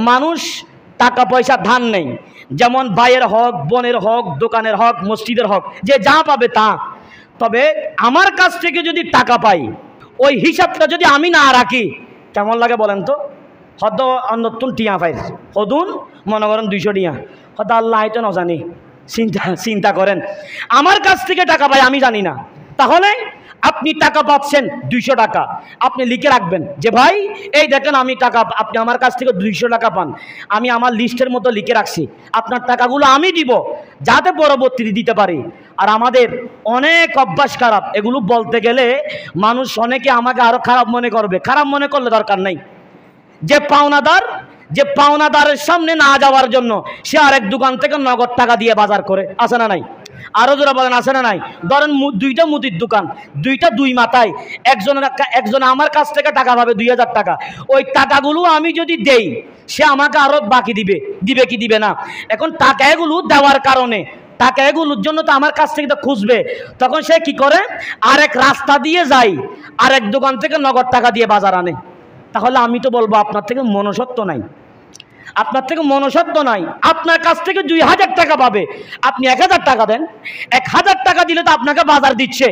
মানুষ টাকা পয়সা ধার নেই, যেমন ভাইয়ের হক, বোনের হক, দোকানের হক, মসজিদের হক, যে যা পাবে তা। তবে আমার কাছ থেকে যদি টাকা পাই, ওই হিসাবটা যদি আমি না রাখি কেমন লাগে বলেন তো? হয়তো নতুন টিয়া পাই, হদুন মনে করেন 200 টিয়া, হয়তো আল্লাহ হয়তো না জানি। চিন্তা করেন, আমার কাছ থেকে টাকা পাই আমি জানি না। তাহলে আপনি টাকা পাচ্ছেন 200 টাকা, আপনি লিখে রাখবেন যে ভাই এই দেখেন আমি টাকা, আপনি আমার কাছ থেকে 200 টাকা পান, আমি আমার লিস্টের মতো লিখে রাখছি, আপনার টাকাগুলো আমি দিব যাতে পরবর্তীতে দিতে পারি। আর আমাদের অনেক অভ্যাস খারাপ, এগুলো বলতে গেলে মানুষ অনেকে আমাকে আরো খারাপ মনে করবে। খারাপ মনে করলে দরকার নাই। যে পাওনাদারের সামনে না যাওয়ার জন্য সে আরেক দোকান থেকে নগদ টাকা দিয়ে বাজার করে, আছে না নাই? আরো যারা বলেন আছে না নাই? ধরেন দুইটা মুদির দোকান, দুইটা দুই মাথায়, একজন আমার কাছ থেকে টাকা পাবে 2000 টাকা, ওই টাকাগুলো আমি যদি দেই সে আমাকে আরো বাকি দিবে কি দিবে না? এখন টাকা এগুলো দেওয়ার কারণে, টাকা এগুলোর জন্য তো আমার কাছ থেকে তো খুঁজবে, তখন সে কি করে আরেক রাস্তা দিয়ে যায়, আরেক দোকান থেকে নগদ টাকা দিয়ে বাজার আনে। তাহলে আমি তো বলবো আপনার থেকে মনুষ্যত্ব নাই, আপনার থেকে মনুষ্যত্ব নাই। আপনার কাছ থেকে 2000 টাকা পাবে, আপনি 1000 টাকা দেন, 1000 টাকা দিলে তো আপনাকে বাজার দিচ্ছে।